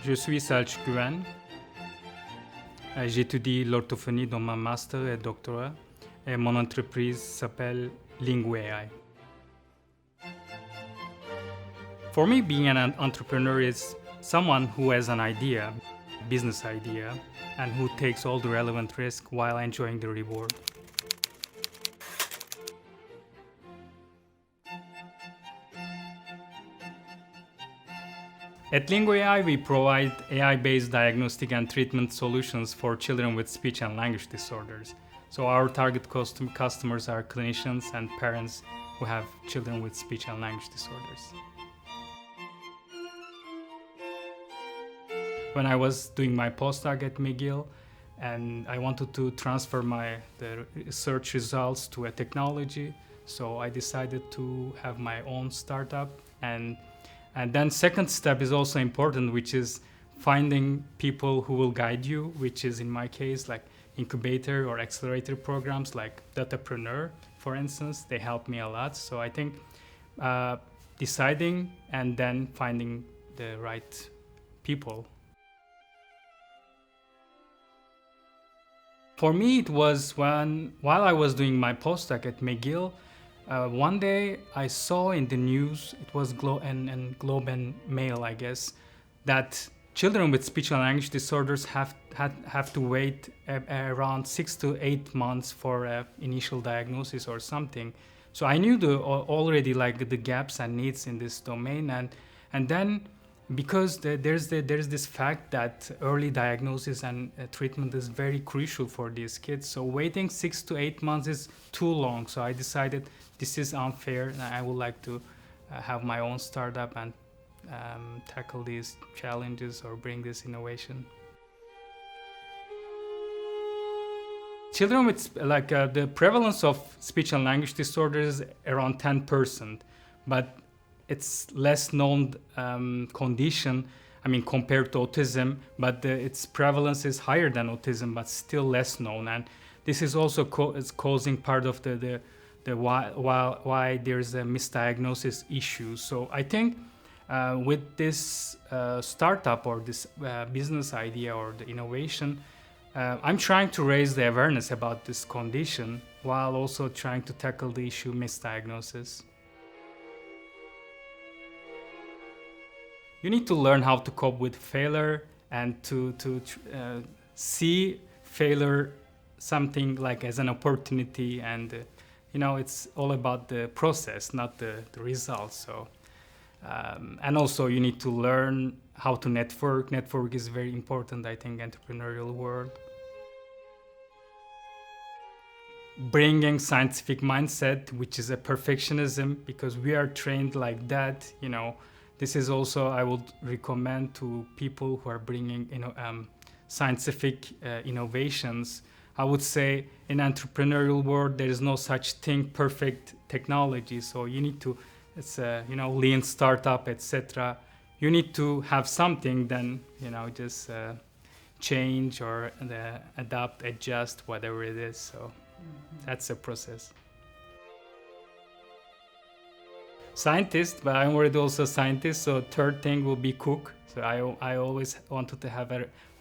Je suis Selçuk Güven. J'étudie l'orthophonie dans ma master et doctorat et mon entreprise s'appelle LinguAI. For me, being an entrepreneur is someone who has an idea, business idea, and who takes all the relevant risk while enjoying the reward. At LinguAI, we provide AI-based diagnostic and treatment solutions for children with speech and language disorders. So our target customers are clinicians and parents who have children with speech and language disorders. When I was doing my postdoc at McGill, and I wanted to transfer the research results to a technology, so I decided to have my own startup. And then second step is also important, which is finding people who will guide you, which is in my case like incubator or accelerator programs like Datapreneur, for instance. They help me a lot. So I think deciding and then finding the right people. For me, it was while I was doing my postdoc at McGill, one day I saw in the news, it was Globe and Mail, I guess, that children with speech and language disorders have to wait around 6 to 8 months for initial diagnosis or something. So I knew already like the gaps and needs in this domain, and then because there's this fact that early diagnosis and treatment is very crucial for these kids. So waiting 6 to 8 months is too long. So I decided this is unfair, and I would like to have my own startup and tackle these challenges or bring this innovation. Children with the prevalence of speech and language disorders is around 10%, but it's less known condition, compared to autism, but its prevalence is higher than autism, but still less known. And this is also is causing part of the why there's a misdiagnosis issue. So I think with this startup or this business idea or the innovation, I'm trying to raise the awareness about this condition while also trying to tackle the issue misdiagnosis. You need to learn how to cope with failure and to see failure something like as an opportunity, and it's all about the process, not the results. So and also you need to learn how to network. Network is very important, I think, entrepreneurial world. Bringing scientific mindset, which is a perfectionism, because we are trained like that, This is also, I would recommend to people who are bringing scientific innovations. I would say in entrepreneurial world, there is no such thing perfect technology. So you need to, it's lean startup, etc. You need to have something, then just change or adapt, adjust, whatever it is. So that's a process. Scientist, but I'm already also a scientist, so third thing will be cook. So I always wanted to have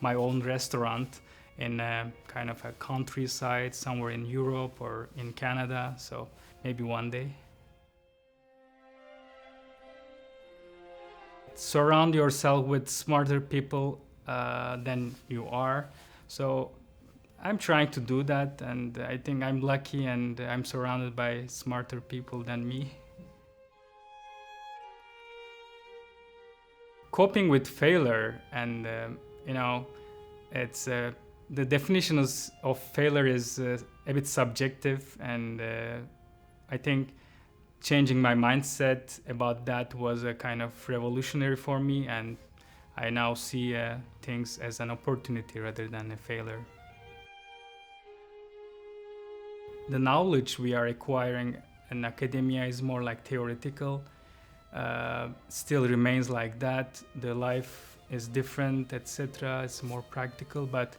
my own restaurant in kind of a countryside, somewhere in Europe or in Canada, so maybe one day. Surround yourself with smarter people than you are. So I'm trying to do that, and I think I'm lucky and I'm surrounded by smarter people than me. Coping with failure, and it's the definition of failure is a bit subjective, and I think changing my mindset about that was a kind of revolutionary for me, and I now see things as an opportunity rather than a failure. The knowledge we are acquiring in academia is more like theoretical. Still remains like that. The life is different, etc. It's more practical. But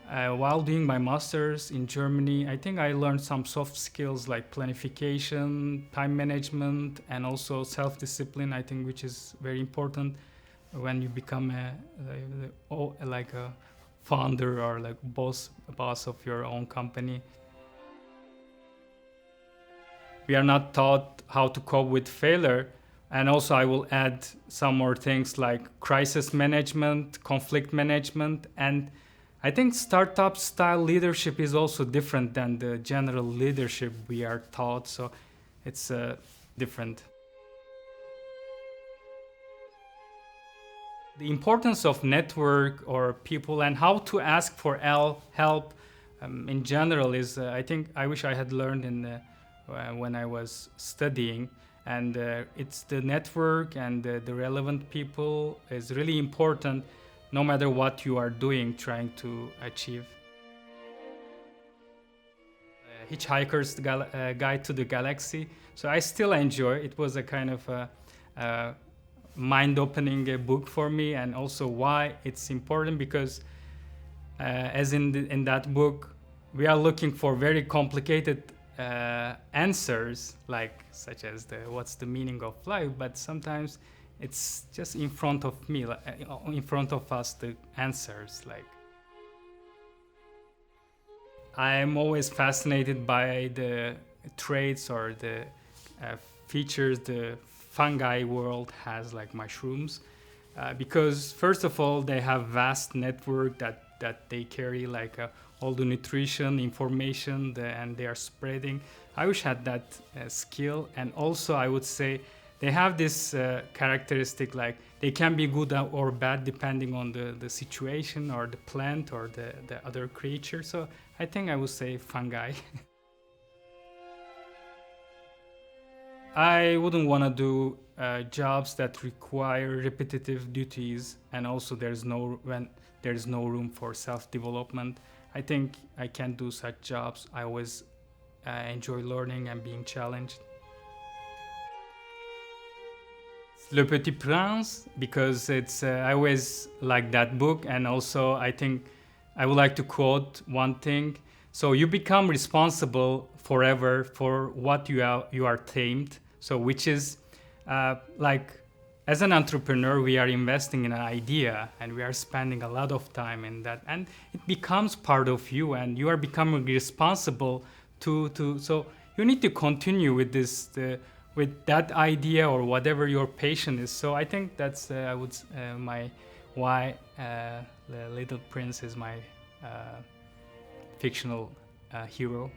while doing my master's in Germany, I think I learned some soft skills like planification, time management, and also self-discipline, I think, which is very important. when you become like a founder or like boss of your own company. We are not taught how to cope with failure. And also I will add some more things like crisis management, conflict management, and I think startup style leadership is also different than the general leadership we are taught, so it's different. The importance of network or people and how to ask for help in general is, I think, I wish I had learned when I was studying. And it's the network and the relevant people is really important no matter what you are doing, trying to achieve. Hitchhiker's Guide to the Galaxy. So I still enjoy. It was a kind of a mind-opening book for me, and also why it's important because as in that book, we are looking for very complicated answers, like such as what's the meaning of life, but sometimes it's just in front of me, in front of us, the answers. Like, I'm always fascinated by the traits or the features the fungi world has, like mushrooms, because first of all, they have vast network that they carry, like all the nutrition information, and they are spreading. I wish I had that skill. And also I would say they have this characteristic, like they can be good or bad depending on the situation or the plant or the other creature. So I think I would say fungi. I wouldn't want to do jobs that require repetitive duties, and also when there's no room for self-development. I think I can't do such jobs. I always enjoy learning and being challenged. Le Petit Prince, because I always like that book, and also I think I would like to quote one thing. So you become responsible forever for what you are tamed. So which is like, as an entrepreneur, we are investing in an idea and we are spending a lot of time in that, and it becomes part of you, and you are becoming responsible so you need to continue with with that idea or whatever your passion is. So I think that's why the Little Prince is my fictional hero.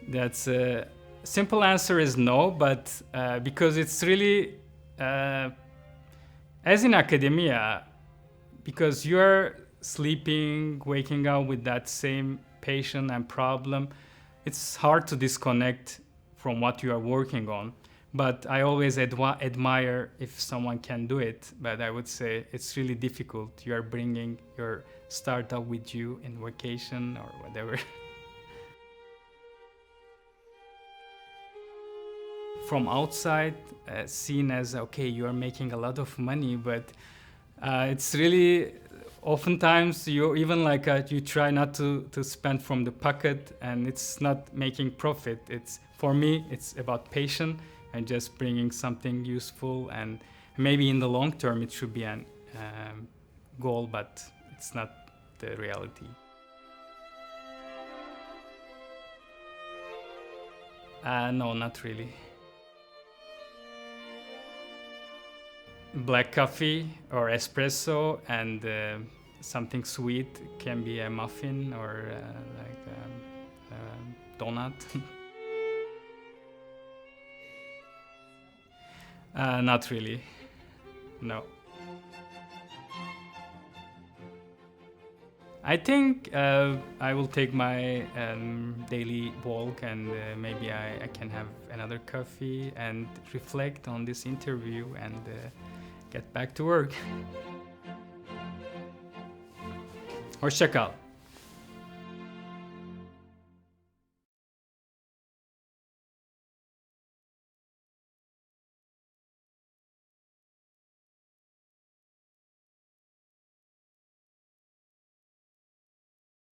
That's a simple answer is no, but because it's really, as in academia, because you're sleeping, waking up with that same passion and problem, it's hard to disconnect from what you are working on. But I always admire if someone can do it, but I would say it's really difficult. You are bringing your startup with you in vacation or whatever. From outside, seen as, okay, you are making a lot of money, but it's really, oftentimes you even like you try not to spend from the pocket, and it's not making profit. For me, it's about passion and just bringing something useful, and maybe in the long term it should be an goal, but it's not the reality. No, not really. Black coffee or espresso, and something sweet. Can be a muffin or like a donut. Not really. No. I think I will take my daily walk, and maybe I can have another coffee and reflect on this interview and get back to work. Hoşça kal.